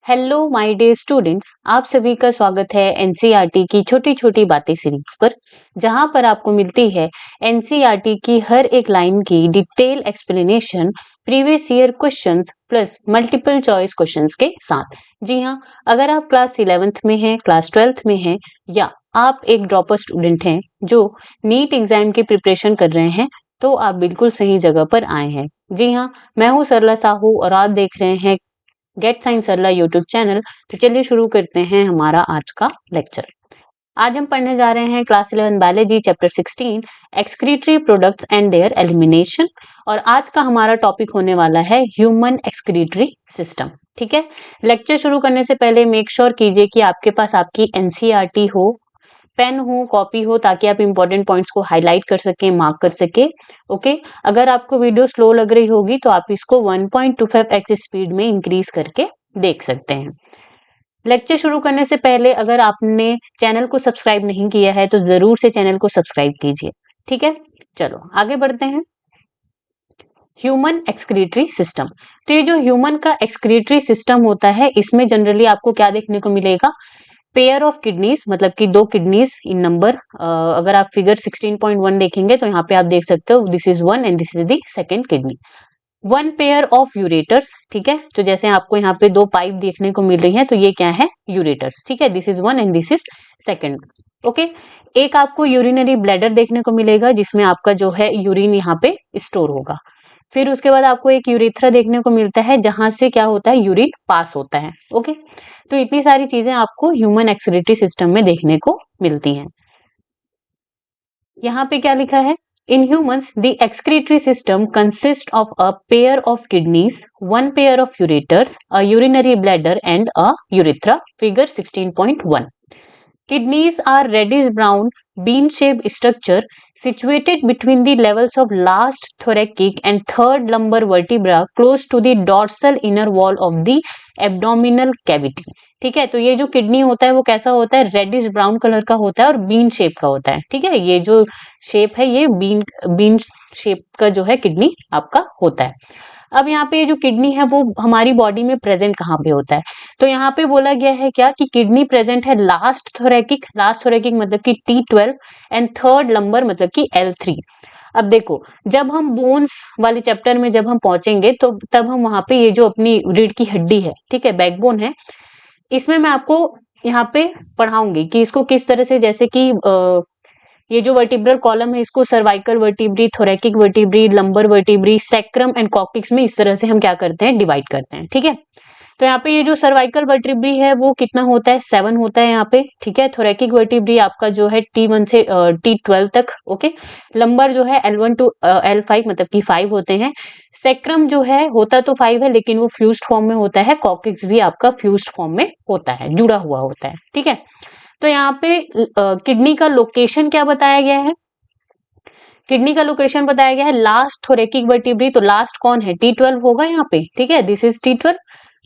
Hello my dear students, आप सभी का स्वागत है एनसीईआरटी की छोटी छोटी बातें सीरीज पर, जहां पर आपको मिलती है एनसीईआरटी की हर एक लाइन की detail explanation previous year questions plus multiple choice questions के साथ। जी हाँ, अगर आप क्लास 11th में हैं, क्लास 12th में हैं या आप एक ड्रॉपर स्टूडेंट हैं जो नीट एग्जाम की प्रिपरेशन कर रहे हैं, तो आप बिल्कुल सही जगह पर आए हैं। जी हाँ, मैं हूँ सरला साहू और आप देख रहे हैं गेट साइंस सरला यूट्यूब चैनल। तो चलिए शुरू करते हैं हमारा आज का लेक्चर। आज हम पढ़ने जा रहे हैं class 11 biology chapter 16 excretory products and there elimination. और आज का हमारा टॉपिक होने वाला है ह्यूमन एक्सक्रीटरी सिस्टम। ठीक है, लेक्चर शुरू करने से पहले मेक श्योर कीजिए कि आपके पास आपकी एनसीईआरटी हो, पेन हो, कॉपी हो, ताकि आप इंपॉर्टेंट पॉइंट्स को हाईलाइट कर सके, मार्क कर सके। ओके, अगर आपको वीडियो स्लो लग रही होगी तो आप इसको 1.25x स्पीड में इंक्रीज करके देख सकते हैं। लेक्चर शुरू करने से पहले अगर आपने चैनल को सब्सक्राइब नहीं किया है तो जरूर से चैनल को सब्सक्राइब कीजिए। ठीक है, चलो आगे बढ़ते हैं। Human excretory system. तो ये जो ह्यूमन का एक्सक्रीटरी सिस्टम होता है, इसमें जनरली आपको क्या देखने को मिलेगा? पेयर ऑफ किडनीज, मतलब कि दो किडनीज इन नंबर। अगर आप फिगर 16.1 देखेंगे तो यहाँ पे आप देख सकते हो this is one and this is the second kidney. One pair of ureters. ठीक है, तो जैसे आपको यहाँ पे दो पाइप देखने को मिल रही है तो ये क्या है? यूरेटर्स। ठीक है, this is one and this is second. Okay, एक आपको यूरिनरी ब्लैडर देखने को मिलेगा जिसमें आपका जो है यूरिन यहाँ पे स्टोर होगा। फिर उसके बाद आपको एक यूरेथ्रा देखने को मिलता है जहां से क्या होता है? यूरिन पास होता है। ओके, तो इतनी सारी चीजें आपको ह्यूमन एक्सक्रीटरी सिस्टम में देखने को मिलती हैं। यहाँ पे क्या लिखा है? In humans the excretory system consist of a pair of kidneys, one pair of ureters, a urinary bladder and a urethra. Figure 16.1। Kidneys are reddish brown bean-shaped structure situated between the levels of last thoracic and third lumbar vertebra close to the dorsal inner wall of the abdominal cavity। ठीक है, तो ये जो kidney होता है वो कैसा होता है? रेडिश ब्राउन कलर का होता है और बीन शेप का होता है। ठीक है, ये जो शेप है ये बीन बीन शेप का जो है किडनी आपका होता है। अब यहाँ पे जो किडनी है वो हमारी बॉडी में प्रेजेंट कहाँ पे होता है? तो यहाँ पे बोला गया है क्या कि किडनी प्रेजेंट है लास्ट थोरैकिक मतलब कि T12 एंड थर्ड लंबर मतलब कि L3। अब देखो, जब हम बोन्स वाले चैप्टर में जब हम पहुंचेंगे तो तब हम वहां पे ये जो अपनी रीढ़ की हड्डी है, ठीक है, बैकबोन है, इसमें मैं आपको यहाँ पे पढ़ाऊंगी कि इसको किस तरह से, जैसे कि ये जो वर्टिब्रल कॉलम है इसको cervical vertebrae, thoracic vertebrae, lumbar vertebrae, sacrum and coccyx में इस तरह से हम क्या करते हैं? डिवाइड करते हैं। ठीक है, तो यहाँ पे ये जो सर्वाइकल वर्टिब्री है वो कितना होता है? 7 होता है यहाँ पे। ठीक है, थोरैकिक वर्टिब्री आपका जो है T1 से T12 तक। ओके, लंबर जो है L1 टू L5 मतलब कि 5 होते हैं। सैक्रम जो है होता तो 5 है लेकिन वो फ्यूज्ड फॉर्म में होता है। कॉक्सिक्स भी आपका फ्यूज्ड फॉर्म में होता है, जुड़ा हुआ होता है। ठीक है, तो यहाँ पे किडनी का लोकेशन क्या बताया गया है? किडनी का लोकेशन बताया गया है लास्ट थोरैकिक वर्टिब्री। तो लास्ट कौन है? T12 होगा यहाँ पे। ठीक है, दिस इज T12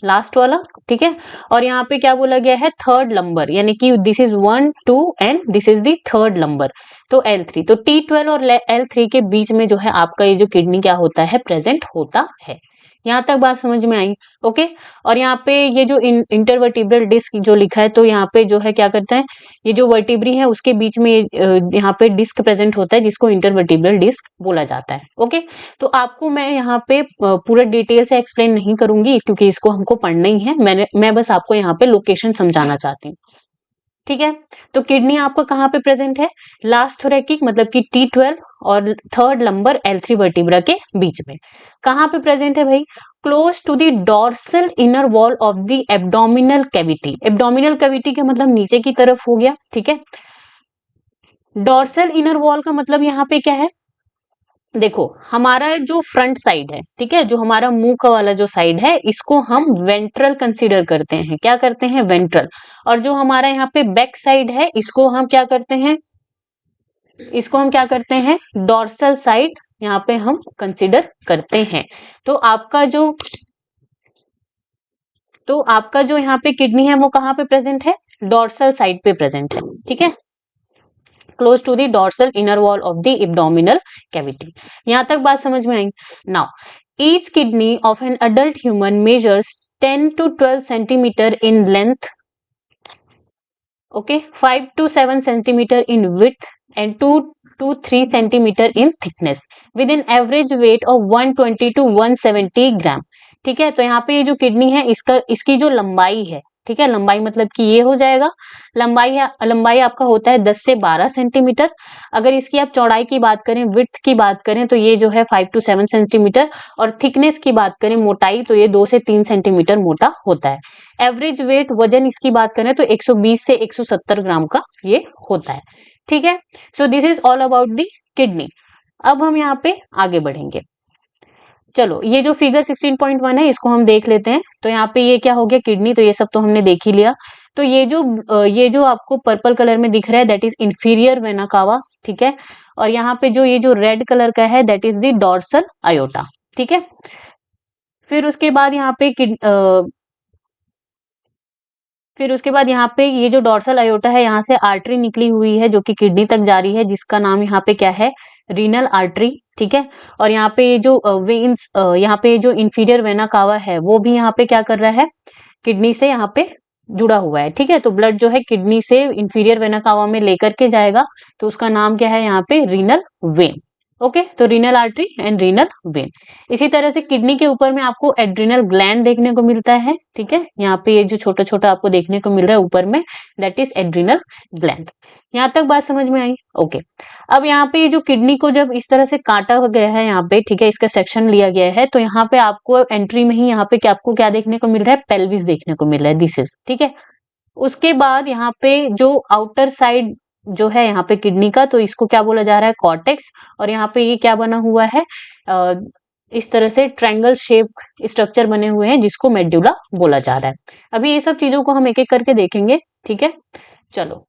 लास्ट वाला। ठीक है, और यहाँ पे क्या बोला गया है? थर्ड लंबर, यानी कि this is 1 2 and this is the third lumbar, तो L3। तो T12 और L3 के बीच में जो है आपका ये जो किडनी क्या होता है? प्रेजेंट होता है। यहाँ तक बात समझ में आई? ओके, और यहाँ पे ये जो इंटरवर्टिब्रल डिस्क जो लिखा है, तो यहाँ पे जो है क्या करता है? ये जो वर्टिब्री है उसके बीच में यहाँ पे डिस्क प्रेजेंट होता है जिसको इंटरवर्टिब्रल डिस्क बोला जाता है। ओके, तो आपको मैं यहाँ पे पूरा डिटेल से एक्सप्लेन नहीं करूंगी क्योंकि इसको हमको पढ़ना ही है। मैं बस आपको यहाँ पे लोकेशन समझाना चाहती हूँ। ठीक है, तो किडनी आपका कहाँ पे प्रेजेंट है? लास्ट थोरैकिक मतलब कि T12 और थर्ड लंबर L3 वर्टिब्रा के बीच में। कहाँ पे प्रेजेंट है भाई? Close to the dorsal inner wall of the abdominal cavity. Abdominal cavity का मतलब नीचे की तरफ हो गया। ठीक है, डॉर्सल इनर वॉल का मतलब यहाँ पे क्या है? देखो, हमारा जो फ्रंट साइड है, ठीक है, जो हमारा मुंह का वाला जो साइड है इसको हम वेंट्रल कंसीडर करते हैं। क्या करते हैं? वेंट्रल। और जो हमारा यहाँ पे बैक साइड है इसको हम क्या करते हैं? इसको हम क्या करते हैं? डॉर्सल साइड यहाँ पे हम कंसीडर करते हैं। तो आपका जो यहाँ पे किडनी है वो कहाँ पे प्रेजेंट है? डॉर्सल साइड पे प्रेजेंट है। ठीक है, close to the dorsal inner wall of the abdominal cavity. यहाँ तक बात समझ में आई? Now each kidney of an adult human measures 10 to 12 centimeter in length, okay, 5 to 7 centimeter in width and 2 to 3 centimeter in thickness with an average weight of 120 to 170 ग्राम। ठीक है, तो यहाँ पे ये जो किडनी है इसकी जो लंबाई है, ठीक है, लंबाई मतलब कि ये हो जाएगा, लंबाई आपका होता है 10 से 12 सेंटीमीटर। अगर इसकी आप चौड़ाई की बात करें, विड्थ की बात करें, तो ये जो है 5 टू 7 सेंटीमीटर, और थिकनेस की बात करें, मोटाई, तो ये 2 से 3 सेंटीमीटर मोटा होता है। एवरेज वेट, वजन इसकी बात करें तो 120 से 170 ग्राम का ये होता है। ठीक है, so this is all about the kidney. अब हम यहाँ पे आगे बढ़ेंगे। चलो, ये जो फिगर 16.1 है इसको हम देख लेते हैं। तो यहाँ पे ये क्या हो गया, किडनी, तो ये सब तो हमने देख ही लिया। तो ये जो आपको पर्पल कलर में दिख रहा है that is inferior vena cava. ठीक है, और यहाँ पे जो ये जो रेड कलर का है that is the dorsal aorta. ठीक है, फिर उसके बाद यहाँ पे ये जो डॉर्सल अयोटा है, यहाँ से आर्टरी निकली हुई है जो कि किडनी तक जा रही है, जिसका नाम यहाँ पे क्या है, रीनल आर्टरी। ठीक है, और यहाँ पे ये जो वेन्स, यहाँ पे जो इंफीरियर वेना कावा है वो भी यहाँ पे क्या कर रहा है, किडनी से यहाँ पे जुड़ा हुआ है। ठीक है, तो ब्लड जो है किडनी से इंफीरियर वेना कावा में लेकर के जाएगा, तो उसका नाम क्या है यहाँ पे, रीनल वेन। ओके, तो renal artery and renal vein. इसी तरह से किडनी के ऊपर में आपको एड्रिनल ग्लैंड देखने को मिलता है। ठीक है, यहाँ पे ये जो छोटा छोटा आपको देखने को मिल रहा है ऊपर में, दैट इज एड्रिनल ग्लैंड। यहाँ तक बात समझ में आई? ओके, अब यहाँ पे जो किडनी को जब इस तरह से काटा गया है यहाँ पे, ठीक है, इसका सेक्शन लिया गया है, तो यहाँ पे आपको एंट्री में ही यहाँ पे आपको क्या देखने को मिल रहा है, पेल्विस देखने को मिल रहा है, दिस इज। ठीक है, उसके बाद यहाँ पे जो आउटर साइड जो है यहाँ पे किडनी का, तो इसको क्या बोला जा रहा है, कॉर्टेक्स, और यहाँ पे ये क्या बना हुआ है, इस तरह से ट्रायंगल शेप स्ट्रक्चर बने हुए हैं जिसको मेड्यूला बोला जा रहा है। अभी ये सब चीजों को हम एक एक करके देखेंगे। ठीक है, चलो,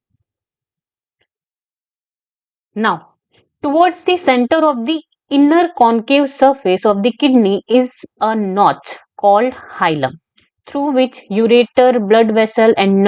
now towards the center of the inner concave surface of the kidney is a notch called hilum, through which ureter, blood vessel and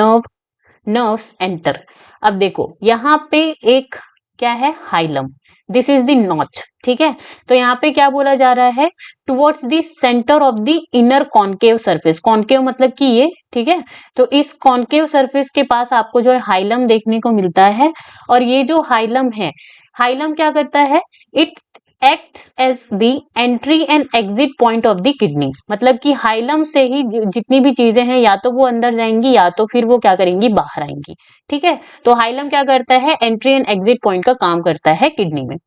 nerves enter। अब देखो यहाँ पे एक क्या है, hilum, this is the notch. ठीक है, तो यहाँ पे क्या बोला जा रहा है, towards the centre of the inner concave surface. Concave मतलब कि ये, ठीक है, तो इस कॉन्केव सरफेस के पास आपको जो है हाइलम देखने को मिलता है। और ये जो हाइलम है, हाइलम क्या करता है, it acts as the entry and exit point of the kidney. मतलब कि हाइलम से ही जितनी भी चीजें हैं या तो वो अंदर जाएंगी या तो फिर वो क्या करेंगी, बाहर आएंगी। ठीक है, तो हाइलम क्या करता है, एंट्री एंड एग्जिट पॉइंट का काम करता है किडनी में।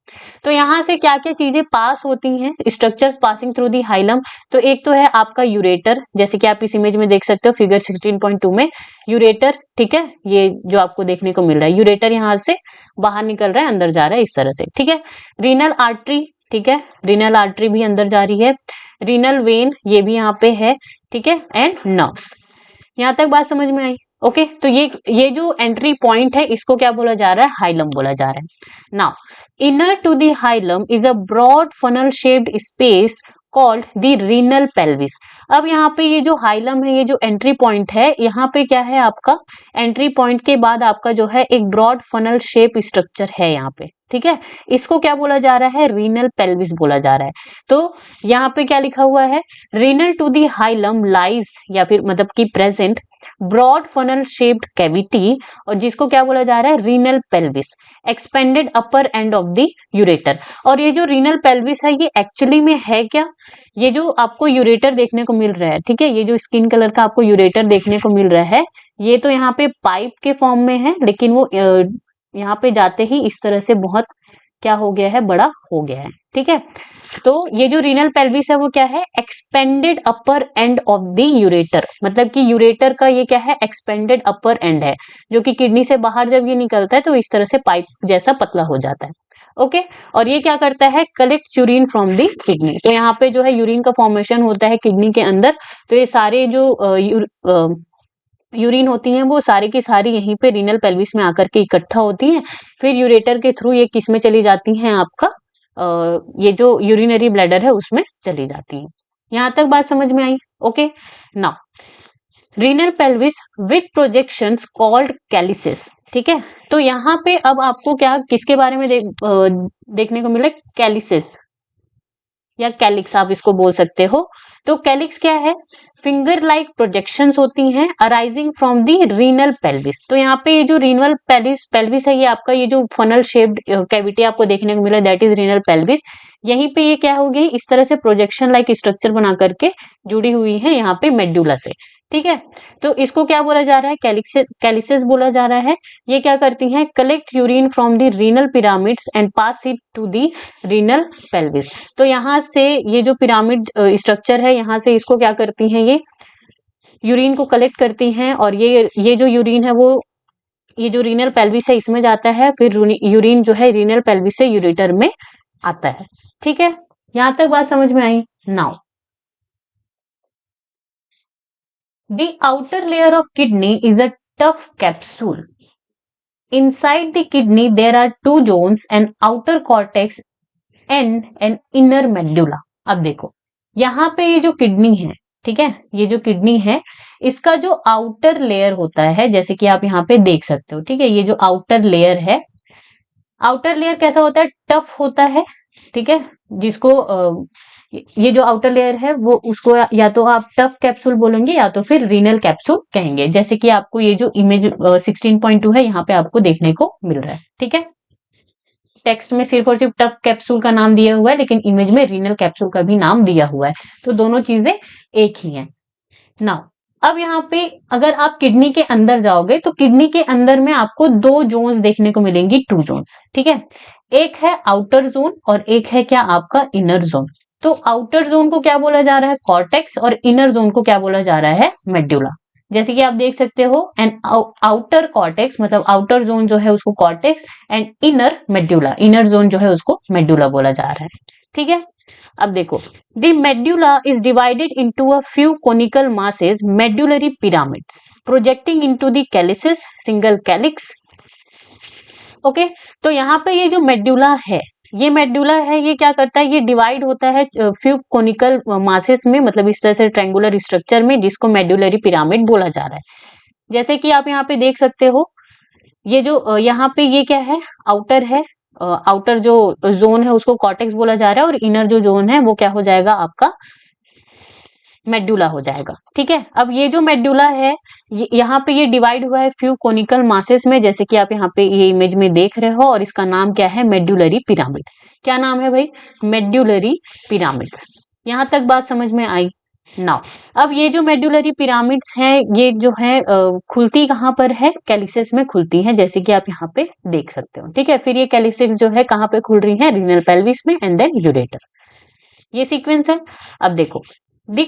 तो यहाँ से क्या क्या चीजें पास होती हैं, structures passing through the hilum. तो एक तो है आपका यूरेटर, जैसे कि आप इस इमेज में देख सकते हो फिगर 16.2 में, यूरेटर। ठीक है, ये जो आपको देखने को मिल रहा है, यूरेटर यहाँ से बाहर निकल रहा है, अंदर जा रहा है इस तरह से। ठीक है, रीनल आर्टरी, ठीक है, रीनल आर्टरी भी अंदर जा रही है, रीनल वेन ये भी यहाँ पे है। ठीक है, एंड नर्व्स। यहाँ तक बात समझ में आई? ओके, तो ये जो एंट्री पॉइंट है इसको क्या बोला जा रहा है, हाइलम बोला जा रहा है। Now inner to the hilum is a broad funnel shaped space called the renal pelvis. अब यहाँ पे ये जो हाइलम है, ये जो एंट्री पॉइंट है, यहाँ पे क्या है आपका, एंट्री पॉइंट के बाद आपका जो है एक ब्रॉड फनल शेप स्ट्रक्चर है यहाँ पे। ठीक है, इसको क्या बोला जा रहा है, रीनल पेल्विस बोला जा रहा है। तो यहाँ पे क्या लिखा हुआ है, renal to the hilum lies, या फिर मतलब की present broad funnel shaped cavity, और जिसको क्या बोला जा रहा है, renal pelvis, expanded upper end of the ureter. और ये जो रीनल पेल्विस है ये एक्चुअली में है क्या, ये जो आपको यूरेटर देखने को मिल रहा है, ठीक है, ये जो स्किन कलर का आपको यूरेटर देखने को मिल रहा है, ये तो यहाँ पे पाइप के फॉर्म में है, लेकिन वो यहाँ पे जाते ही इस तरह से बहुत क्या हो गया है, बड़ा हो गया है। ठीक है, तो ये जो रीनल पेल्विस है वो क्या है, expanded upper end of the ureter. मतलब कि यूरेटर का ये क्या है, एक्सपेंडेड अपर एंड है, जो कि किडनी से बाहर जब ये निकलता है तो इस तरह से पाइप जैसा पतला हो जाता है। ओके, और ये क्या करता है, collect urine from the kidney. तो यहाँ पे जो है यूरिन का फॉर्मेशन होता है किडनी के अंदर, तो ये सारे जो यूरिन होती हैं वो सारी की सारी यहीं पे रीनल पेल्विस में आकर के इकट्ठा होती हैं, फिर यूरेटर के थ्रू ये किस में चली जाती हैं, आपका ये जो यूरिनरी ब्लैडर है उसमें चली जाती हैं। यहाँ तक बात समझ में आई? Okay, now renal pelvis with projections called calyces. ठीक है, तो यहाँ पे अब आपको क्या किसके बारे में देखने को मिला, कैलिसेस या कैलिक्स आप इसको बोल सकते हो। तो कैलिक्स क्या है? फिंगर लाइक प्रोजेक्शंस होती हैं arising from the renal pelvis. तो यहाँ पे ये जो रीनल पेल्विस है, ये आपका ये जो फनल शेप्ड कैविटी आपको देखने को मिला, दैट इज रीनल पेल्विस। यहीं पे ये क्या हो गई, इस तरह से प्रोजेक्शन लाइक स्ट्रक्चर बना करके जुड़ी हुई है यहाँ पे मेडुला से। ठीक है, तो इसको क्या बोला जा रहा है? कैलिसेस बोला जा रहा है। ये क्या करती हैं? Collect urine from the renal pyramids and pass it to the renal pelvis. तो यहाँ से ये जो पिरामिड स्ट्रक्चर है, यहाँ से इसको क्या करती हैं, ये यूरिन को कलेक्ट करती हैं, और ये जो यूरिन है वो ये जो रीनल पेल्विस है इसमें जाता है, फिर यूरिन जो है रीनल पेल्विस से यूरेटर में आता है। ठीक है, यहां तक बात समझ में आई? Now the outer layer of kidney is a tough capsule. Inside the kidney there are two zones, an outer cortex and an inner medulla. अब देखो यहाँ पे ये जो किडनी है, ठीक है, ये जो किडनी है इसका जो आउटर लेयर होता है, जैसे कि आप यहाँ पे देख सकते हो, ठीक है, ये जो आउटर लेयर है, आउटर लेयर कैसा होता है? टफ होता है। ठीक है, जिसको ये जो आउटर लेयर है वो उसको या तो आप टफ कैप्सूल बोलेंगे या तो फिर रीनल कैप्सूल कहेंगे, जैसे कि आपको ये जो इमेज 16.2 है यहाँ पे आपको देखने को मिल रहा है। ठीक है, टेक्स्ट में सिर्फ और सिर्फ टफ कैप्सूल का नाम दिया हुआ है, लेकिन इमेज में रीनल कैप्सूल का भी नाम दिया हुआ है, तो दोनों चीजें एक ही हैं। नाउ अब यहाँ पे अगर आप किडनी के अंदर जाओगे तो किडनी के अंदर में आपको दो जोन्स देखने को मिलेंगी, टू जोन्स। ठीक है, एक है आउटर जोन और एक है क्या आपका इनर जोन। तो आउटर जोन को क्या बोला जा रहा है? कॉर्टेक्स, और इनर जोन को क्या बोला जा रहा है? मेडुला। जैसे कि आप देख सकते हो, एंड आउटर कॉर्टेक्स मतलब आउटर जोन जो है उसको cortex, and inner medulla, inner zone जो है उसको मेडुला बोला जा रहा है। ठीक है, अब देखो, the medulla is divided into a few conical masses, medullary pyramids, projecting into the calyces, single calyx. Okay, तो यहाँ पे ये जो मेडुला है, ये मेडुला है, ये क्या करता है? ये डिवाइड होता है फ्यू कोनिकल मासेस में, मतलब इस तरह से ट्रायंगुलर स्ट्रक्चर में, जिसको मेडुलरी पिरामिड बोला जा रहा है। जैसे कि आप यहाँ पे देख सकते हो, ये जो यहाँ पे ये क्या है? आउटर है, आउटर जो जोन है उसको कॉर्टेक्स बोला जा रहा है, और इनर जो जोन है वो क्या हो जाएगा? आपका मेडुला हो जाएगा। ठीक है, अब ये जो मेडुला है यहाँ पे ये डिवाइड हुआ है फ्यू कोनिकल मासेस में, जैसे कि आप यहाँ पे ये इमेज में देख रहे हो, और इसका नाम क्या है? Medullary pyramid. क्या नाम है भाई? Medullary pyramid. यहाँ तक बात समझ में आई? नाउ अब ये जो मेडुलरी पिरामिड्स हैं, ये जो है खुलती कहाँ पर है? कैलिसेस में खुलती है, जैसे कि आप यहाँ पे देख सकते हो। ठीक है, फिर ये कैलिसेस जो है कहाँ पे खुल रही है? रीनल पेल्विस में, एंड देन यूरेटर। ये सीक्वेंस है। अब देखो, the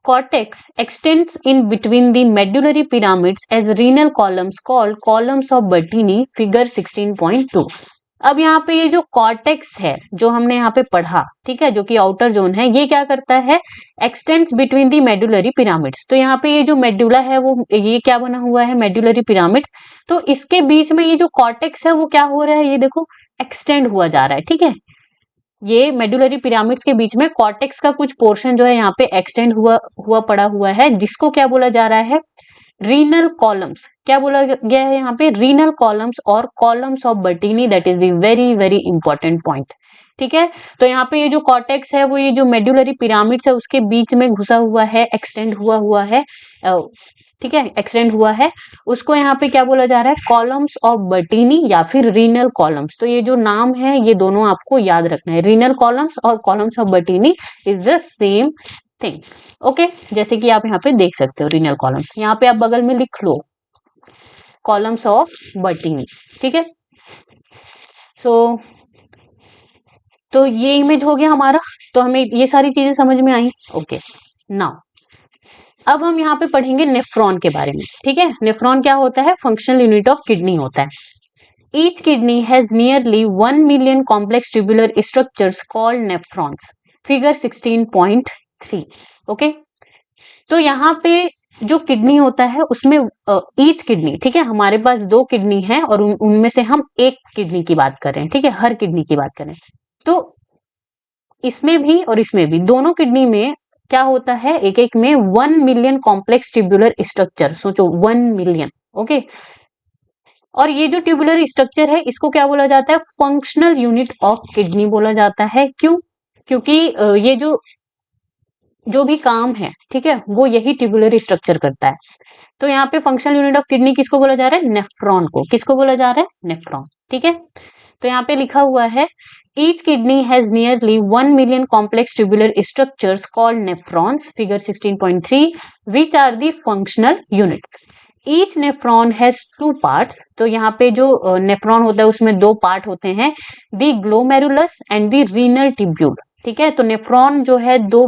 cortex extends in between the medullary pyramids as renal columns called columns of Bertini, figure 16.2. अब यहाँ पे ये जो कॉर्टेक्स है जो हमने यहाँ पे पढ़ा, ठीक है, जो कि आउटर जोन है, ये क्या करता है? X tends between the medullary pyramids. तो यहाँ पे ये जो मेडुला है वो ये क्या बना हुआ है? Medullary pyramids. तो इसके बीच में ये जो कॉर्टेक्स है वो क्या हो रहा है? ये देखो एक्सटेंड हुआ जा रहा है। ठीक है, ये मेडुलरी पिरामिड्स के बीच में कॉर्टेक्स का कुछ पोर्शन जो है यहाँ पे एक्सटेंड हुआ पड़ा हुआ है, जिसको क्या बोला जा रहा है? Renal columns. क्या बोला गया है यहाँ पे? रीनल कॉलम्स और columns of बर्टीनी, that is the very very important point. ठीक है, तो यहाँ पे ये जो कॉर्टेक्स है वो ये जो मेडुलरी पिरामिड्स है उसके बीच में घुसा हुआ है, एक्सटेंड हुआ है, ठीक है, एक्सटेंड हुआ है, उसको यहाँ पे क्या बोला जा रहा है? कॉलम्स ऑफ बर्टीनी या फिर रीनल कॉलम्स। तो ये जो नाम है ये दोनों आपको याद रखना है, रीनल कॉलम्स और columns of बर्टीनी is the same thing. Okay, जैसे कि आप यहाँ पे देख सकते हो रीनल कॉलम्स, यहाँ पे आप बगल में लिख लो कॉलम्स ऑफ बर्टीनी। ठीक है, तो ये इमेज हो गया हमारा, तो हमें ये सारी चीजें समझ में आई। ओके, नाउ अब हम यहाँ पे पढ़ेंगे नेफ्रॉन के बारे में। ठीक है, नेफ्रॉन क्या होता है? फंक्शनल यूनिट ऑफ किडनी होता है। Each kidney has nearly 1 million complex tubular structures called nephrons, figure 16.3। Okay, तो यहाँ पे जो किडनी होता है उसमें ईच किडनी, ठीक है, हमारे पास 2 किडनी है और उनमें से हम एक किडनी की बात कर रहे हैं। ठीक है, हर किडनी की बात करें तो इसमें भी और इसमें भी, दोनों किडनी में क्या होता है? एक एक में 1 मिलियन कॉम्प्लेक्स ट्यूबुलर स्ट्रक्चर। सोचो 1 मिलियन। ओके, और ये जो ट्यूबुलर स्ट्रक्चर है इसको क्या बोला जाता है? फंक्शनल यूनिट ऑफ किडनी बोला जाता है। क्यों? क्योंकि ये जो जो भी काम है, ठीक है, वो यही ट्यूबुलर स्ट्रक्चर करता है। तो यहाँ पे फंक्शनल यूनिट ऑफ किडनी किसको बोला जा रहा है? नेफ्रॉन को। किसको बोला जा रहा है? नेफ्रॉन। ठीक है, तो यहाँ पे लिखा हुआ है each kidney has nearly 1 million complex tubular structures called nephrons, figure 16.3, which are the functional units. Each nephron has two parts. तो यहाँ पे जो नेफ्रॉन होता है उसमें दो पार्ट होते हैं, the glomerulus and the renal tubule. ठीक है, तो नेफ्रॉन जो है दो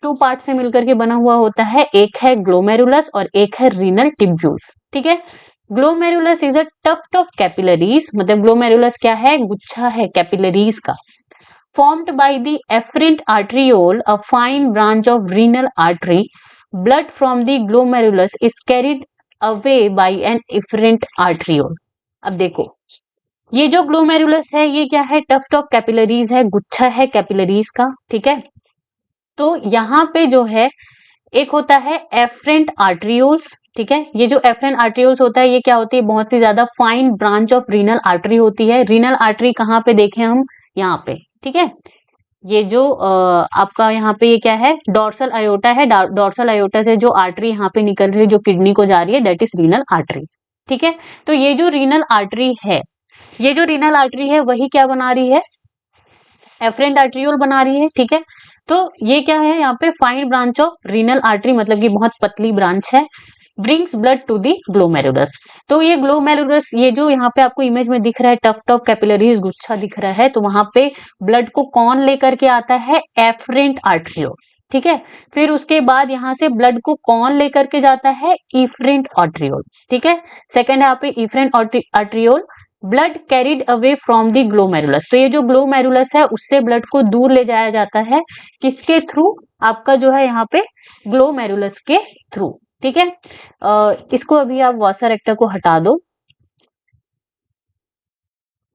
टू पार्ट से मिलकर के बना हुआ होता है, एक है ग्लोमेरुलस और एक है रीनल टिब्यूल्स। ठीक है, glomerulus is a tuft of capillaries, मतलब ग्लोमेरुलस क्या है? गुच्छा है कैपिलरीज का, formed by the efferent arteriole, a fine branch of renal artery. Blood from the glomerulus is carried away by an efferent arteriole. अब देखो, ये जो ग्लोमेरुलस है ये क्या है? टफ्ट ऑफ कैपिलरीज है, गुच्छा है कैपिलरीज का। ठीक है, तो यहाँ पे जो है एक होता है एफरेंट आर्ट्रियोल्स। ठीक है, ये जो एफरेंट आर्ट्रियोल्स होता है ये क्या होती है? बहुत ही ज्यादा fine branch of renal artery होती है। रीनल आर्टरी कहाँ पे देखें हम? यहाँ पे। ठीक है, ये जो आपका यहाँ पे ये क्या है? डॉर्सल आयोटा है। डॉर्सल आयोटा से जो आर्टरी यहाँ पे निकल रही है जो किडनी को जा रही है, दैट इज रीनल आर्टरी। ठीक है, तो ये जो रीनल आर्टरी है, ये जो रीनल आर्टरी है वही क्या बना रही है? एफरेंट आर्ट्रियोल बना रही है। ठीक है, तो ये क्या है? यहाँ पे fine branch of renal artery, मतलब कि बहुत पतली ब्रांच है, brings blood to the glomerulus. तो ये ग्लोमेरुलस, ये जो यहाँ पे आपको इमेज में दिख रहा है टफ्ट ऑफ कैपिलरीज गुच्छा दिख रहा है, तो वहां पे ब्लड को कौन लेकर के आता है? Afferent arteriole. ठीक है, फिर उसके बाद यहाँ से ब्लड को कौन लेकर के जाता है? Efferent arteriole. ठीक है, सेकंड है यहाँ पे efferent arteriole, blood carried away from the glomerulus. तो ये जो ग्लोमेरुलस है उससे ब्लड को दूर ले जाया जाता है, किसके थ्रू? आपका जो है यहाँ पे ग्लोमेरुलस के थ्रू। ठीक है, इसको अभी आप वासा रेक्टा को हटा दो।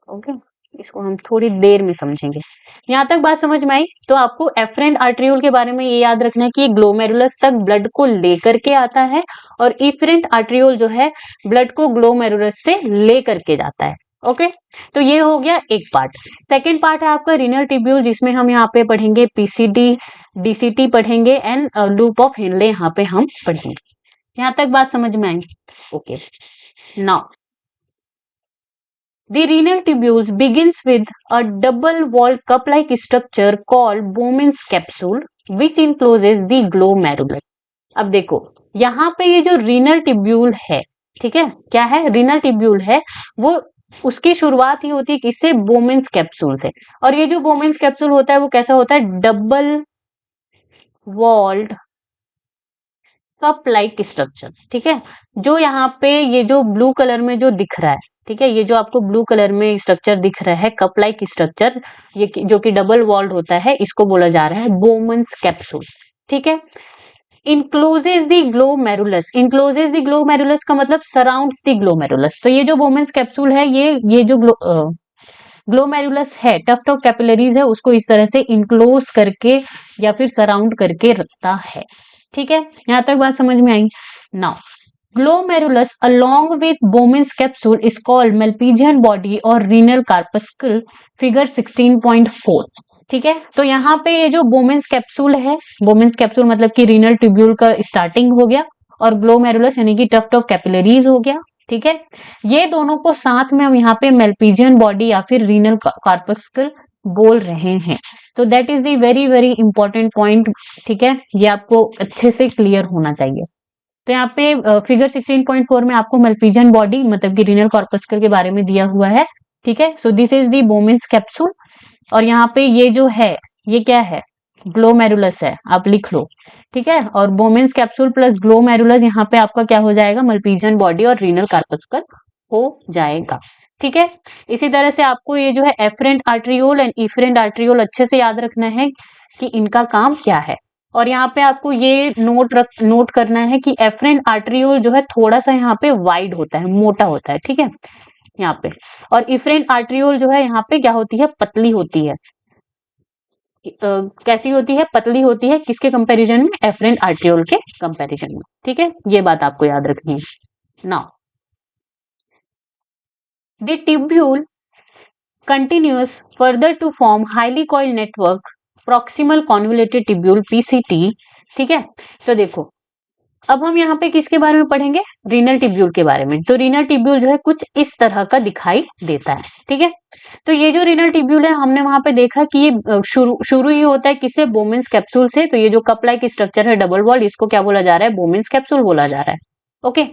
ओके, इसको हम थोड़ी देर में समझेंगे। यहाँ तक बात समझ में आई? तो आपको एफरेंट आर्ट्रियोल के बारे में ये याद रखना है कि ग्लोमेरुलस तक ब्लड को लेकर के आता है और इफरेंट आर्ट्रियोल जो है ब्लड को ग्लोमेरुलस से लेकर के जाता है। ओके, तो ये हो गया एक पार्ट। सेकेंड पार्ट है आपका रीनल ट्यूब्यूल, जिसमें हम यहाँ पे पढ़ेंगे पीसीटी, डीसीटी पढ़ेंगे एंड लूप ऑफ हेनले यहाँ पे हम पढ़ेंगे। यहाँ तक बात समझ में आई? Okay, now the renal tubules begins with a double-walled cup-like structure called Bowman's capsule, which encloses the glomerulus. अब देखो, यहाँ पे ये जो रीनल ट्यूब्यूल है, ठीक है, क्या है? रीनल ट्यूब्यूल है, वो उसकी शुरुआत ही होती है किससे? बोमेन्स कैप्सूल से। और ये जो बोमेन्स कैप्सूल होता है वो कैसा होता है? Double walled cup like structure. ठीक है, जो यहाँ पे ये जो ब्लू कलर में जो दिख रहा है, ठीक है, ये जो आपको ब्लू कलर में स्ट्रक्चर दिख रहा है कप लाइक स्ट्रक्चर, ये जो कि डबल वॉल्ड होता है, इसको बोला जा रहा है बोमन्स कैप्सूल। ठीक है, इनक्लोजेज द ग्लोमेरुलस। इनक्लोजेज द ग्लोमेरुलस का मतलब सराउंड्स द ग्लोमेरुलस। तो ये जो बोमन्स कैप्सूल है ये जो ग्लोमेरुलस है, टफ्ट ऑफ कैपिलरीज है, उसको इस तरह से इनक्लोज करके या फिर सराउंड करके रखता है। ठीक है, यहाँ तक बात समझ में आई? Now glomerulus along with Bowman's capsule is called Malpighian body और renal corpuscle, figure 16.4। ठीक है, तो यहाँ पे ये जो बोमेन्स कैप्सूल है, बोमेन्स कैप्सूल मतलब कि रीनल ट्यूब्यूल का स्टार्टिंग हो गया और ग्लोमेरुलस यानी कि टफ्ट ऑफ कैपिलरीज हो गया। ठीक है, ये दोनों को साथ में हम यहाँ पे मेल्पीजियन बॉडी या फिर रीनल कॉर्पस्कल बोल रहे हैं। तो that is the very very important point. ठीक है, ये आपको अच्छे से क्लियर होना चाहिए। तो यहाँ पे फिगर 16.4 में आपको मेल्पीजियन बॉडी मतलब कि रीनल कॉर्पस्कल के बारे में दिया हुआ है। ठीक है, so this is the Bowman's capsule और यहाँ पे ये जो है ये क्या है? ग्लोमेरुलस है, आप लिख लो। ठीक है, और बोमेन्स कैप्सूल प्लस ग्लोमेरुलस यहाँ पे आपका क्या हो जाएगा? मेल्पीजियन बॉडी और रीनल कॉर्पस्कल हो जाएगा। ठीक है, इसी तरह से आपको ये जो है afferent arteriole and efferent arteriole अच्छे से याद रखना है कि इनका काम क्या है। और यहाँ पे आपको ये नोट करना है कि एफरेंट आर्ट्रियोल जो है थोड़ा सा यहाँ पे वाइड होता है, मोटा होता है। ठीक है, यहाँ पे, और इफरेंट आर्ट्रियोल जो है यहाँ पे क्या होती है? पतली होती है। कैसी होती है? पतली होती है। किसके कंपैरिजन में? एफरेंट आर्ट्रियोल के कंपैरिजन में। ठीक है, ये बात आपको याद रखनी है। Now the tubule continues further to form highly coiled network proximal convoluted tubule PCT. ठीक है, तो देखो अब हम यहाँ पे किसके बारे में पढ़ेंगे, रीनल ट्यूब्यूल के बारे में। तो रीनल ट्यूब्यूल जो है कुछ इस तरह का दिखाई देता है। ठीक है, तो ये जो रीनल ट्यूब्यूल है हमने वहां पे देखा कि ये शुरू ही होता है किससे, बोमेंस कैप्सूल से। तो ये जो कप लाइक स्ट्रक्चर है डबल वॉल, इसको क्या बोला जा रहा है, बोमेंस कैप्सूल बोला जा रहा है। ओके,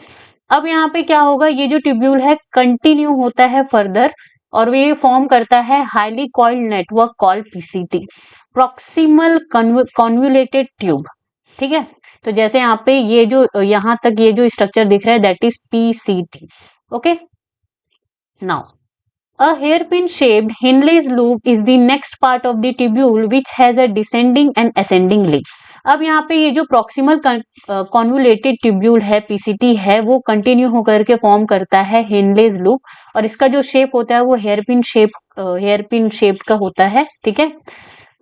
अब यहाँ पे क्या होगा, ये जो ट्यूब्यूल है कंटिन्यू होता है फर्दर और ये फॉर्म करता है highly coiled network called PCT, proximal convoluted tube. ठीक है, तो जैसे यहाँ पे ये जो यहाँ तक ये जो स्ट्रक्चर दिख रहा है that is PCT. Okay, now a hairpin shaped Henle's loop is the next part of the tubule which has a descending and ascending link. अब यहाँ पे ये जो प्रॉक्सिमल कॉन्वोल्यूटेड ट्यूब्यूल है पीसीटी है वो कंटिन्यू होकर के फॉर्म करता है हेनलेज लूप और इसका जो शेप होता है वो हेयरपिन शेप का होता है। ठीक है,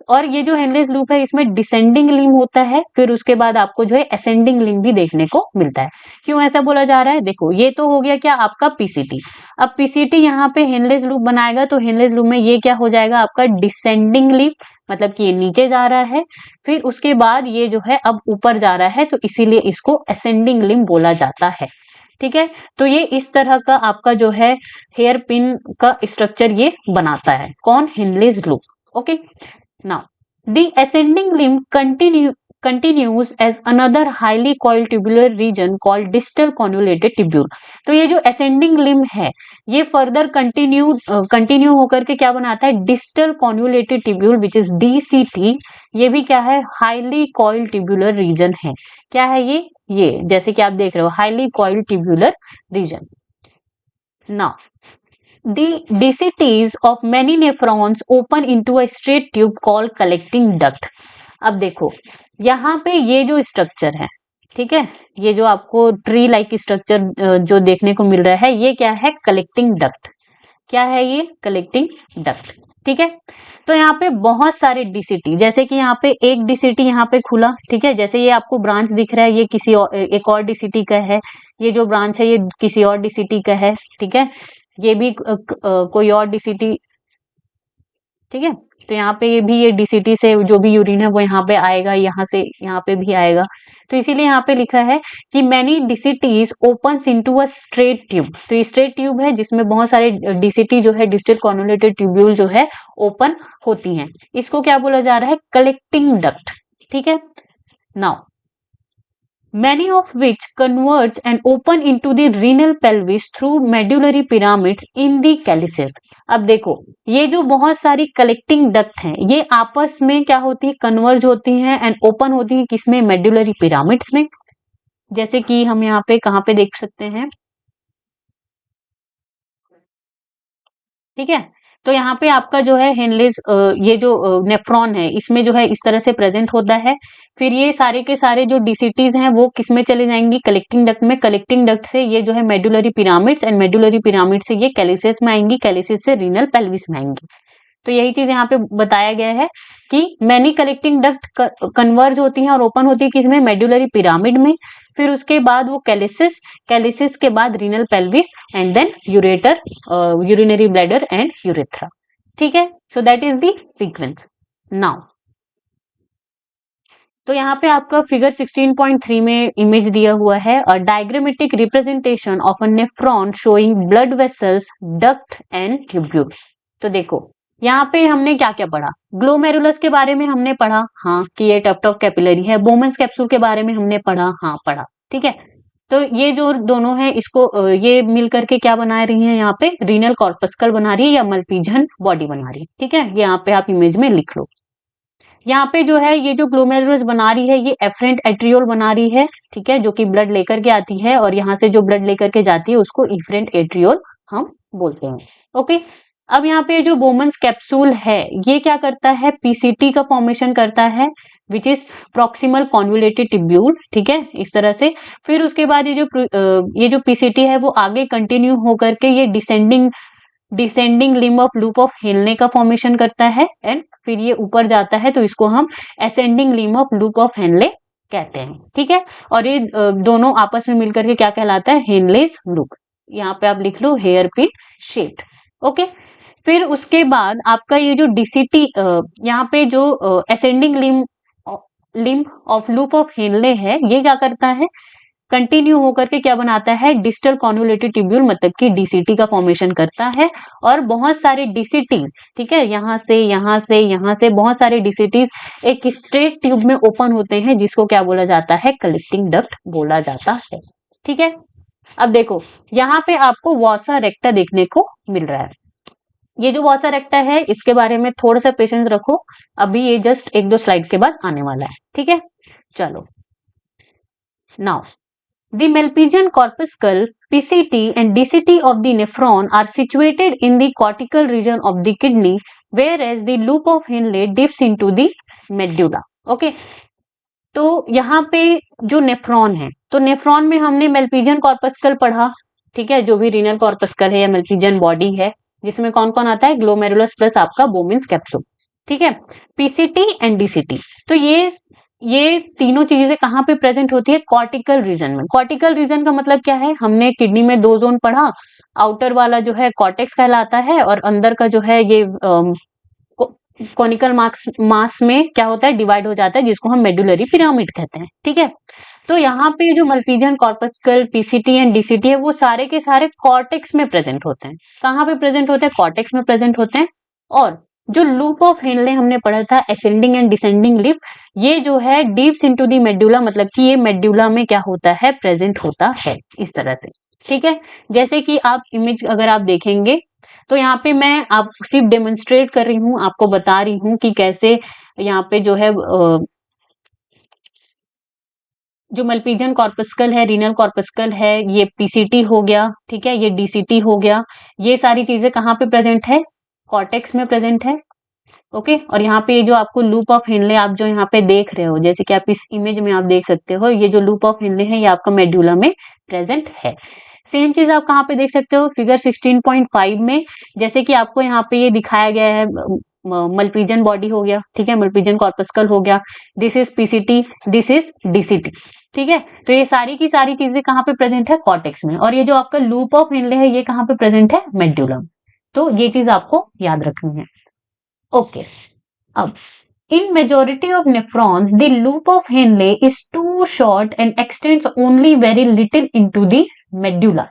और ये जो हेनलेज लूप है इसमें डिसेंडिंग लिंब होता है, फिर उसके बाद आपको जो है असेंडिंग लिंब भी देखने को मिलता है। क्यों ऐसा बोला जा रहा है, देखो ये तो हो गया क्या आपका पीसीटी। अब पीसीटी यहाँ पे हेनलेज लूप बनाएगा तो हेनलेज लूप में ये क्या हो जाएगा आपका डिसेंडिंग लिंब, मतलब कि ये नीचे जा रहा है, फिर उसके बाद ये जो है अब ऊपर जा रहा है तो इसीलिए इसको असेंडिंग लिंब बोला जाता है। ठीक है, तो ये इस तरह का आपका जो है हेयर पिन का स्ट्रक्चर ये बनाता है, कौन, Henle's loop. Okay, now the ascending limb continues as another highly coiled tubular region called distal convoluted tubule। तो ये जो ascending limb है ये फर्दर कंटिन्यू होकर के क्या बनाता है, distal convoluted tubule which is DCT। ये भी क्या है, highly coiled tubular region है। क्या है ये जैसे कि आप देख रहे हो highly coiled tubular region। now the DCTs of many nephrons open into a straight tube called collecting duct। अब देखो यहाँ पे ये जो स्ट्रक्चर है, ठीक है, ये जो आपको ट्री लाइक स्ट्रक्चर जो देखने को मिल रहा है ये क्या है, कलेक्टिंग डक्ट। क्या है ये, कलेक्टिंग डक्ट। ठीक है, तो यहाँ पे बहुत सारे डीसीटी, जैसे कि यहाँ पे एक डीसीटी यहाँ पे खुला, ठीक है, जैसे ये आपको ब्रांच दिख रहा है ये किसी और एक और डीसीटी का है, ये जो ब्रांच है ये किसी और डीसीटी का है। ठीक है, ये भी कोई और डीसीटी। ठीक है, तो यहाँ पे ये भी ये डीसीटी से जो भी यूरिन है वो यहाँ पे आएगा, यहाँ से यहाँ पे भी आएगा। तो इसीलिए यहाँ पे लिखा है कि many DCTs opens into a straight tube. तो ये स्ट्रेट ट्यूब है जिसमें बहुत सारे डीसीटी जो है डिस्टल कॉन्वोल्यूटेड ट्यूब्यूल जो है ओपन होती हैं। इसको क्या बोला जा रहा है, कलेक्टिंग डक्ट। ठीक है, now many of which converge and open into the renal pelvis through medullary pyramids in the calyces। अब देखो ये जो बहुत सारी कलेक्टिंग डक्ट हैं ये आपस में क्या होती है, कन्वर्ज होती हैं एंड ओपन होती है किसमें, मेडुलरी पिरामिड्स में। जैसे कि हम यहाँ पे कहाँ पे देख सकते हैं, ठीक है, तो यहाँ पे आपका जो है हेनलेज ये जो नेफ्रॉन है इसमें जो है इस तरह से प्रेजेंट होता है। फिर ये सारे के सारे जो डीसीटीज हैं वो किसमें चले जाएंगी, कलेक्टिंग डक्ट में। कलेक्टिंग डक्ट से ये जो है medullary pyramids and medullary pyramid से ये कैलिसेस में आएंगी, कैलिसेस से रीनल पेल्विस में आएंगी। तो यही चीज यहाँ पे बताया गया है कि मैनी कलेक्टिंग डक्ट कन्वर्ज होती हैं और ओपन होती है किसमें, मेडुलरी पिरामिड में। फिर उसके बाद वो कैलिसिस के बाद renal pelvis and then ureter, urinary bladder and urethra. ठीक है, so that is the sequence. Now तो यहाँ पे आपका फिगर 16.3 में इमेज दिया हुआ है, a diagrammatic representation of a nephron showing blood vessels, duct and tubule. तो देखो यहाँ पे हमने क्या क्या पढ़ा, ग्लोमेरुलस के बारे में हमने पढ़ा, हाँ कि ये टफ्ट ऑफ कैपिलरी है। बोमेंस कैप्सूल के बारे में हमने पढ़ा, हाँ पढ़ा। ठीक है, तो ये जो दोनों है इसको ये मिल करके क्या बना रही है, यहाँ पे रीनल कॉर्पस्कल बना रही है या मल्पीजन बॉडी बना रही है। ठीक है, यहाँ पे आप इमेज में लिख लो। यहाँ पे जो है ये जो ग्लोमेरुलस बना रही है ये एफरेंट एट्रियोल बना रही है, ठीक है, जो कि ब्लड लेकर के आती है और यहाँ से जो ब्लड लेकर के जाती है उसको इफरेंट एट्रियोल हम बोलते हैं। ओके, अब यहाँ पे जो बोमेंस कैप्सूल है ये क्या करता है, पीसीटी का फॉर्मेशन करता है which is proximal convoluted tubule. ठीक है, इस तरह से। फिर उसके बाद ये जो पीसीटी है वो आगे कंटिन्यू होकर के ये descending limb of loop of Henley का फॉर्मेशन करता है एंड फिर ये ऊपर जाता है तो इसको हम ascending limb of loop of Henley कहते हैं। ठीक है, और ये दोनों आपस में मिलकर के क्या कहलाता है, हेनलेज लूप। यहाँ पे आप लिख लो हेयर पिन शेप्ड। ओके, फिर उसके बाद आपका ये जो डीसीटी यहाँ पे जो ascending limb of loop of Henley है, ये क्या करता है, कंटिन्यू होकर के क्या बनाता है, डिस्टल कॉन्वोल्यूटेड ट्यूब्यूल मतलब कि डीसीटी का फॉर्मेशन करता है। और बहुत सारे डीसीटीज, ठीक है, यहाँ से यहाँ से यहाँ से बहुत सारे डीसीटीज एक स्ट्रेट ट्यूब में ओपन होते हैं, जिसको क्या बोला जाता है, कलेक्टिंग डक्ट बोला जाता है। ठीक है, अब देखो यहाँ पे आपको वॉसा रेक्टा देखने को मिल रहा है। ये जो वॉसा रेक्टा है, इसके बारे में थोड़ा सा पेशेंस रखो, अभी ये जस्ट एक दो स्लाइड के बाद आने वाला है। ठीक है, चलो now the Malpighian corpuscle, PCT and DCT of the nephron are situated in the cortical region of the kidney, whereas the loop of Henle dips into the medulla. Okay, तो यहाँ पे जो नेफ्रॉन है, तो नेफ्रॉन में हमने मेल्पिजियन corpuscle पढ़ा, ठीक है, जो भी रीनल कॉर्पस्कल है या मेल्पिजियन बॉडी है, जिसमें कौन कौन आता है, ग्लोमेरुलस प्लस आपका बोमिन्स कैप्सूल। ठीक है, पीसीटी एंड डीसीटी, तो ये तीनों चीजें कहाँ पे प्रेजेंट होती है, कॉर्टिकल रीजन में। कॉर्टिकल रीजन का मतलब क्या है, हमने किडनी में दो जोन पढ़ा, आउटर वाला जो है कॉर्टेक्स कहलाता है, और अंदर का जो है ये कॉनिकल मास में क्या होता है, डिवाइड हो जाता है, जिसको हम मेडुलरी पिरामिड कहते हैं। ठीक है, तो यहाँ पे जो मल्पीजियन कॉर्पस्कल, पीसीटी एंड डीसीटी है, वो सारे के सारे कॉर्टेक्स में प्रेजेंट होते हैं। कहाँ पे प्रेजेंट होते हैं, कॉर्टेक्स में प्रेजेंट होते हैं। और जो लूप ऑफ हेनले हमने पढ़ा था, असेंडिंग एंड डिसेंडिंग लिप, ये जो है डीप्स इनटू दी मेडुला, मतलब कि ये मेडुला में क्या होता है, प्रेजेंट होता है, इस तरह से। ठीक है, जैसे कि आप इमेज अगर आप देखेंगे, तो यहाँ पे मैं आप सिर्फ डेमोन्स्ट्रेट कर रही हूँ, आपको बता रही हूँ कि कैसे यहाँ पे जो है जो मल्पीजियन कॉर्पस्कल है, रीनल कॉर्पस्कल है, ये पीसीटी हो गया, ठीक है, ये डीसीटी हो गया, ये सारी चीजें कहाँ पे प्रेजेंट है, कॉर्टेक्स में प्रेजेंट है। ओके, और यहाँ पे जो आपको लूप ऑफ हेनले आप जो यहाँ पे देख रहे हो, जैसे कि आप इस इमेज में आप देख सकते हो, ये जो लूप ऑफ हेनले है, ये आपका मेडुला में प्रेजेंट है। सेम चीज आप कहाँ पे देख सकते हो, फिगर 16.5 में, जैसे कि आपको यहाँ पे ये दिखाया गया है, मल्पीजियन बॉडी हो गया, ठीक है, मल्पीजियन कॉर्पस्कल हो गया, this is PCT, this is DCT. ठीक है, तो ये सारी की सारी चीजें कहाँ पे प्रेजेंट है, कॉर्टेक्स में, और ये जो आपका लूप ऑफ हेनले है, ये कहाँ पे प्रेजेंट है, मेडुला। तो ये चीज आपको याद रखनी है। ओके, अब in majority of nephrons, the loop of Henle is too short and extends only very little into the medulla.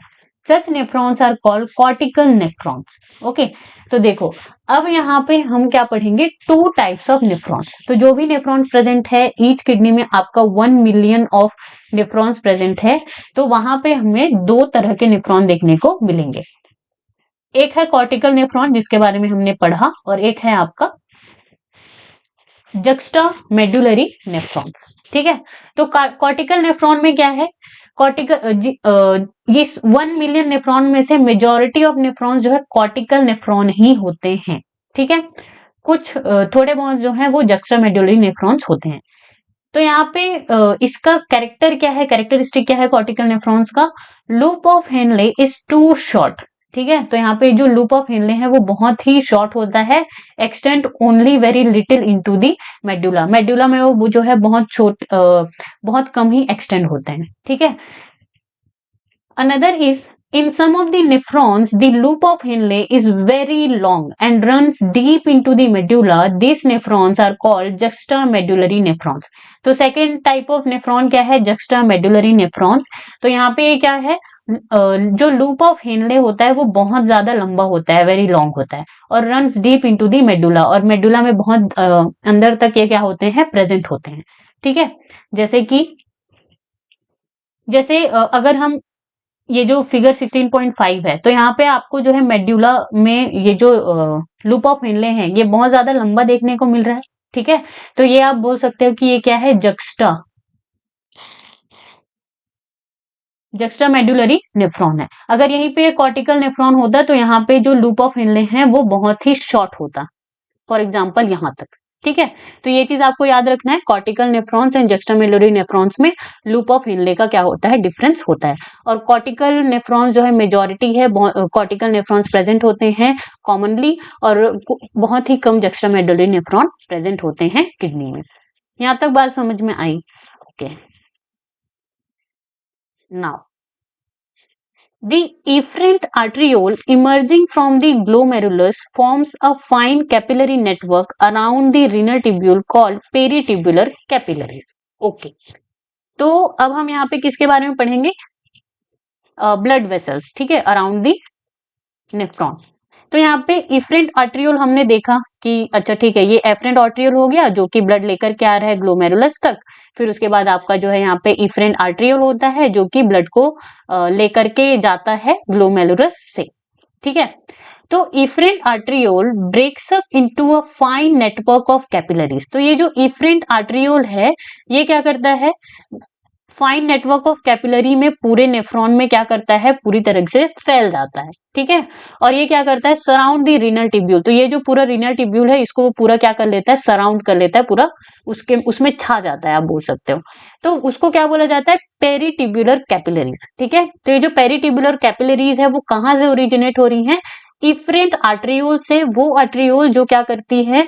Such nephrons are called cortical nephrons. Okay, तो देखो अब यहाँ पे हम क्या पढ़ेंगे, टू टाइप्स ऑफ नेफ्रॉन्स। तो जो भी नेफ्रॉन प्रेजेंट है, ईच किडनी में आपका 1 मिलियन ऑफ नेफ्रॉन्स प्रेजेंट है, तो वहां पे हमें दो तरह के नेफ्रॉन देखने को मिलेंगे। एक है कॉर्टिकल नेफ्रॉन, जिसके बारे में हमने पढ़ा, और एक है आपका जक्स्टा मेडुलरी नेफ्रॉन्स। ठीक है, तो कॉर्टिकल नेफ्रॉन में क्या है, कॉर्टिकल ये 1 मिलियन नेफ्रॉन में से मेजॉरिटी ऑफ नेफ्रॉन जो है कॉर्टिकल नेफ्रॉन ही होते हैं। ठीक है, कुछ थोड़े बहुत जो है वो जक्स्टा मेडुलरी नेफ्रॉन्स होते हैं। तो यहाँ पे इसका कैरेक्टर क्या है, कैरेक्टरिस्टिक क्या है कॉर्टिकल नेफ्रॉन्स का, loop of Henle is too short. ठीक है, तो यहाँ पे जो लूप ऑफ हेनले है वो बहुत ही शॉर्ट होता है, extend only very little into the medulla. Medulla में वो जो है बहुत कम ही एक्सटेंड होते हैं। ठीक है, another is in some of the nephrons, the loop of Henle is very long and runs deep into the medulla. These nephrons are called juxtamedullary nephrons. तो सेकेंड टाइप ऑफ नेफ्रॉन क्या है, juxtamedullary nephrons. तो यहाँ पे क्या है, जो loop of Henley होता है वो बहुत ज्यादा लंबा होता है, वेरी लॉन्ग होता है, और runs deep into the medulla, और मेडुला में बहुत अंदर तक ये क्या होते हैं, प्रेजेंट होते हैं। ठीक है, जैसे अगर हम ये जो फिगर 16.5 है, तो यहाँ पे आपको जो है मेडुला में ये जो लूप ऑफ हेनले हैं, ये बहुत ज्यादा लंबा देखने को मिल रहा है। ठीक है, तो ये आप बोल सकते हो कि ये क्या है, जक्स्टा मेडुलरी नेफ्रॉन है। अगर यहीं पे कॉर्टिकल नेफ्रॉन होता तो यहाँ पे जो लूप ऑफ हेनले हैं वो बहुत ही शॉर्ट होता, फॉर एग्जाम्पल यहाँ तक। ठीक है, तो ये चीज आपको याद रखना है, कॉर्टिकल नेफ्रॉन्स एंड जक्स्टामेडुलरी नेफ्रॉन्स में लूप ऑफ हेनले का क्या होता है, डिफरेंस होता है। और कॉर्टिकल नेफ्रॉन्स जो है मेजॉरिटी है, कॉर्टिकल नेफ्रॉन्स प्रेजेंट होते हैं कॉमनली, और बहुत ही कम जक्स्टामेडुलरी नेफ्रॉन प्रेजेंट होते हैं किडनी में। यहाँ तक बात समझ में आई। Okay, now The efferent arteriole emerging from the glomerulus forms a fine capillary network around the renal tubule called peritubular capillaries. Okay. तो अब हम यहाँ पे किसके बारे में पढ़ेंगे? ब्लड वेसल्स, ठीक है, अराउंड दी नेफ्रॉन। तो यहाँ पे इफरेंट आर्ट्रियोल हमने देखा कि अच्छा ठीक है, ये एफरेंट आर्ट्रियोल हो गया जो कि ब्लड लेकर के आ रहा है ग्लोमेरुलस तक। फिर उसके बाद आपका जो है यहाँ पे इफरेंट आर्ट्रियोल होता है जो कि ब्लड को लेकर के जाता है ग्लोमेरुलस से, ठीक है। तो efferent arteriole breaks up into a fine network of capillaries. तो ये जो इफरेंट आर्ट्रियोल है ये क्या करता है, फाइन नेटवर्क ऑफ कैपिलरी में पूरे नेफ्रॉन में क्या करता है, पूरी तरह से फैल जाता है, ठीक है। और ये क्या करता है, सराउंड द रीनल टिब्यूल। तो ये जो पूरा रीनल टिब्यूल है इसको वो पूरा क्या कर लेता है, सराउंड कर लेता है, पूरा उसके उसमें छा जाता है, आप बोल सकते हो। तो उसको क्या बोला जाता है, पेरिटिब्यूलर कैपिलरीज, ठीक है। तो ये जो पेरिटिब्यूलर कैपिलरीज है वो कहाँ से ओरिजिनेट हो रही है, इफरेंट आर्ट्रियोल से। वो आर्ट्रियोल जो क्या करती है,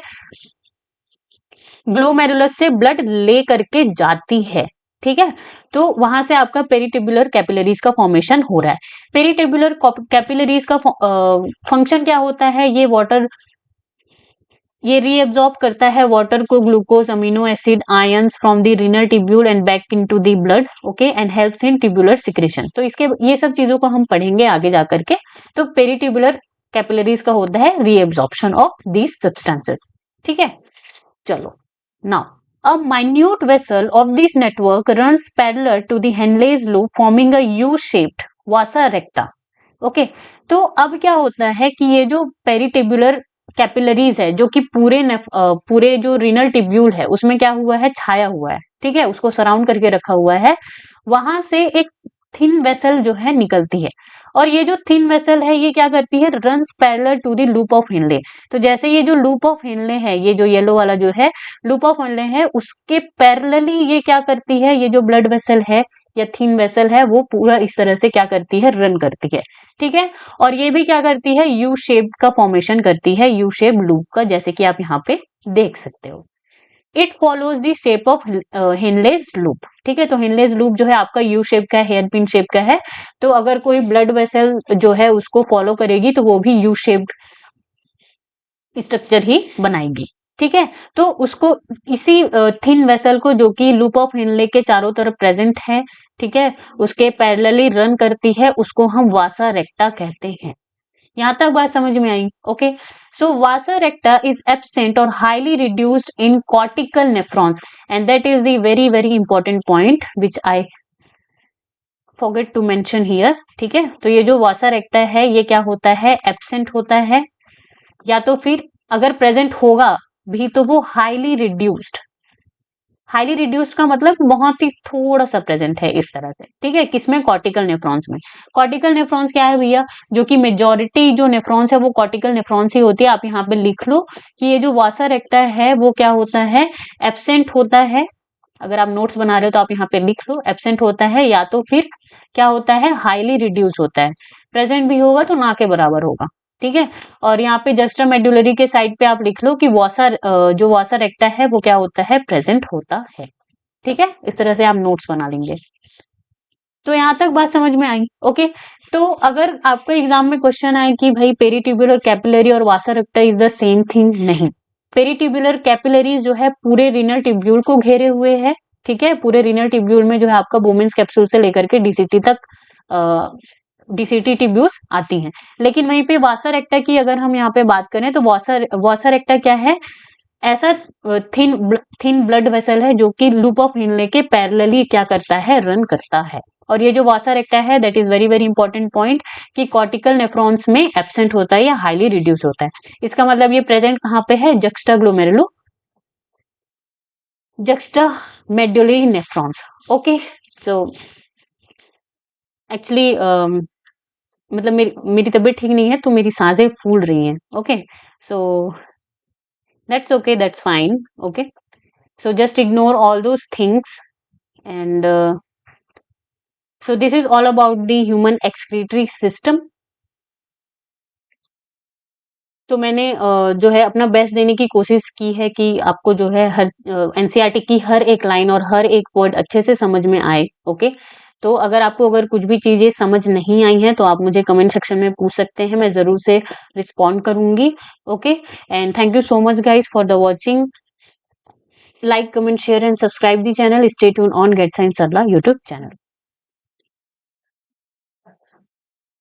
ग्लोमेरुलस से ब्लड ले करके जाती है, ठीक है। तो वहां से आपका पेरिटिबुलर कैपिलरीज का फॉर्मेशन हो रहा है। पेरिटिबुलर कैपिलरीज का फंक्शन क्या होता है, ये वाटर, ये रीएब्सॉर्ब करता है वाटर को, glucose, amino acid, ions from the renal tubule and back into the blood, okay, and helps in tubular secretion. तो इसके ये सब चीजों को हम पढ़ेंगे आगे जाकर के। तो पेरिटिबुलर कैपिलरीज का होता है रीएब्सॉर्प्शन ऑफ दीज सब्सटेंसेस, ठीक है। चलो, now a minute vessel of this network runs parallel to the Henle's loop forming a U-shaped vasa recta. Okay, तो अब क्या होता है कि ये जो पेरिटिबुलर कैपिलरीज है जो कि पूरे जो रीनल टिब्यूल है उसमें क्या हुआ है, छाया हुआ है, ठीक है, उसको सराउंड करके रखा हुआ है। वहां से एक थिन वेसल जो है निकलती है, और ये जो थिन वेसल है ये क्या करती है, runs parallel to the loop of Henle. तो जैसे ये जो लूप ऑफ हेनले है, ये जो येलो वाला जो है लूप ऑफ हेनले है, उसके पैरेलली ये क्या करती है, ये जो ब्लड वेसल है या थिन वेसल है वो पूरा इस तरह से क्या करती है, रन करती है, ठीक है। और ये भी क्या करती है, यू शेप का फॉर्मेशन करती है, यू शेप लूप का, जैसे कि आप यहाँ पे देख सकते हो। It follows the shape of Henle's loop, ठीक है। तो हेनलेस लूप जो है आपका यू शेप का है, हेयर पिन शेप का है। तो अगर कोई ब्लड वेसल जो है उसको फॉलो करेगी तो वो भी यू शेप्ड स्ट्रक्चर ही बनाएगी, ठीक है। तो उसको इसी थिन वेसल को जो कि लूप ऑफ हेनले के चारों तरफ प्रेजेंट है, ठीक है, उसके पैरेलली रन करती है, उसको हम वासा रेक्टा कहते हैं। यहाँ तक बात समझ में आई, okay. So vasa recta is absent और highly reduced in cortical nephron, and that is the very very important point which I forget to mention here, ठीक है। तो ये जो वासा रेक्टा है ये क्या होता है, एब्सेंट होता है, या तो फिर अगर प्रेजेंट होगा भी तो वो हाईली रिड्यूस्ड। हाईली रिड्यूस्ड का मतलब बहुत ही थोड़ा सा प्रेजेंट है इस तरह से, ठीक है। किसमें, कॉर्टिकल नेफ्रॉन्स में। कॉर्टिकल नेफ्रॉन्स क्या है भैया, जो कि मेजॉरिटी जो नेफ्रॉन्स है वो कॉर्टिकल नेफ्रॉन्स ही होती है। आप यहाँ पे लिख लो कि ये जो वासा रेक्टा है वो क्या होता है, एब्सेंट होता है। अगर आप नोट्स बना रहे हो तो आप यहाँ पे लिख लो, एब्सेंट होता है, या तो फिर क्या होता है, हाईली रिड्यूस होता है। प्रेजेंट भी होगा तो ना के बराबर होगा, ठीक है। और यहाँ पे जस्टा मेडुलरी के साइड पे आप लिख लो कि जो वासा रेक्टा है वो क्या होता है, प्रेजेंट होता है, ठीक है। इस तरह से आप नोट्स बना लेंगे। तो यहाँ तक बात समझ में आई, ओके। तो अगर आपको एग्जाम में क्वेश्चन आए कि भाई पेरिट्यूबुलर कैपिलरी और vasa recta is the same thing, नहीं। पेरिट्यूबुलर कैपिलरीज जो है पूरे रीनल ट्यूब्यूल को घेरे हुए है, ठीक है। पूरे रीनल ट्यूब्यूल में जो है आपका बोमेंस कैप्सूल से लेकर के डीसीटी तक डीसीटी ट्यूब्यूल्स आती हैं। लेकिन वहीं पे वासा रेक्टा की अगर हम यहाँ पे बात करें तो वासा रेक्टा क्या है, ऐसा थिन ब्लड वेसल है जो कि लूप ऑफ हेनले के पैरेलली क्या करता है, रन करता है। और ये जो वासा रेक्टा है that is very very important point कि कॉर्टिकल नेफ्रॉन्स में एब्सेंट होता है या हाईली रिड्यूस होता है। इसका मतलब ये प्रेजेंट कहाँ पे है, juxta glomerulo, juxta medullary nephrons, okay. So actually मतलब मेरी तबीयत ठीक नहीं है तो मेरी सांसें फूल रही हैं, okay. So that's okay, that's fine, okay. So just ignore all those things, and so this is all about the human excretory system. तो मैंने जो है अपना बेस्ट देने की कोशिश की है कि आपको जो है हर एनसीईआरटी की हर एक लाइन और हर एक वर्ड अच्छे से समझ में आए, ओके। तो अगर कुछ भी चीज़ें समझ नहीं आई हैं तो आप मुझे कमेंट सेक्शन में पूछ सकते हैं, मैं ज़रूर से रिस्पॉन्ड करूँगी। Okay, and thank you so much guys for the watching. Like, comment, share and subscribe the channel. Stay tuned on Get Science Sarla YouTube channel.